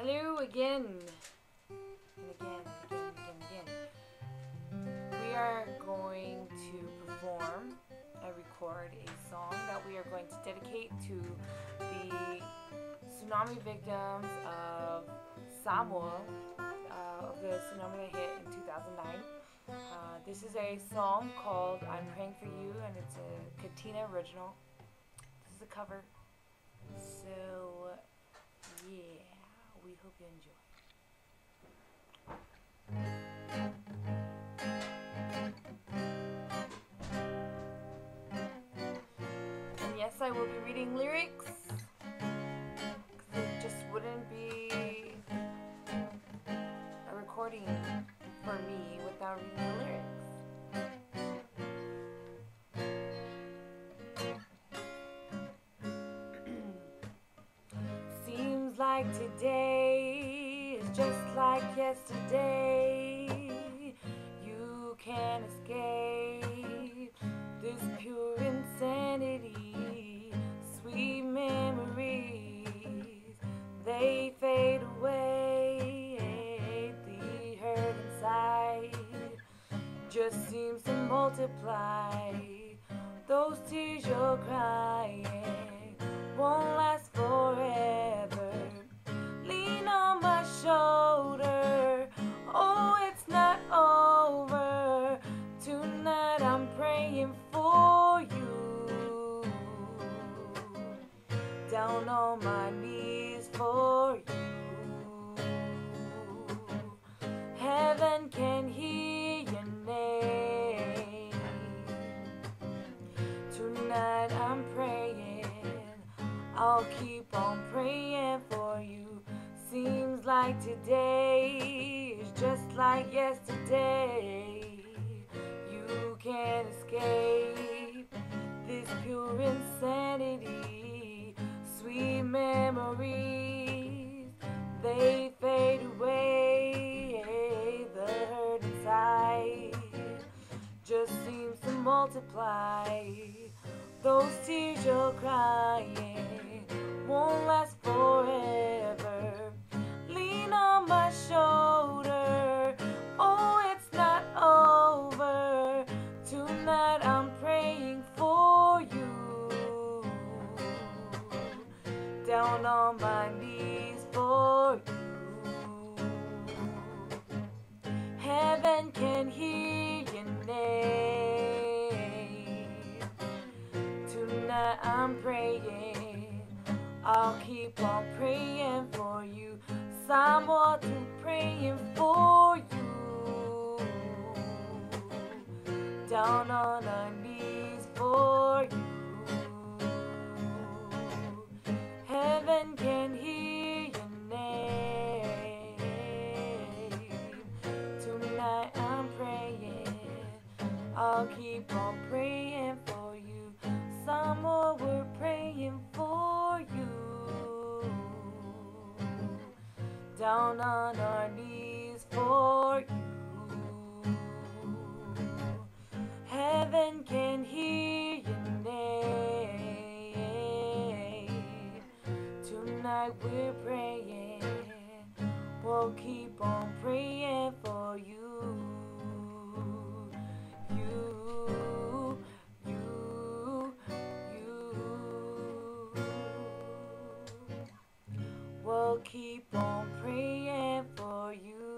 Hello again, and again. We are going to perform and record a song that we are going to dedicate to the tsunami victims of Samoa, of the tsunami that hit in 2009. This is a song called I'm Praying For You, and it's a Katina original. This is a cover. So, yeah, we hope you enjoy. And yes, I will be reading lyrics, because it just wouldn't be a recording for me without reading the lyrics. Seems like today is just like yesterday. You can't escape this pure insanity. Sweet memories, they fade away. The hurt inside just seems to multiply. Those tears you're crying won't last forever. Lean on my shoulder, oh, it's not over. Tonight I'm praying for you, down on my knees for you. Heaven can hear your name. Tonight I'm praying, I'll keep on praying for you. Seems like today is just like yesterday. You can't escape this pure insanity. Sweet memories, they fade away. The hurt inside just seems to multiply. Those tears you're crying won't last forever. Lean on my shoulder, oh, it's not over. Tonight I'm praying for you, down on my knees for you. Heaven can hear your name. Tonight I'm praying, I'll keep on praying for you. Samoa to praying for you, down on our knees for you. Heaven can hear your name. Tonight I'm praying, I'll keep on praying for you. Samoa, we're praying for you, down on our knees for you. Heaven can hear your name. Tonight we're praying, we'll keep on praying for you. We'll keep on praying for you.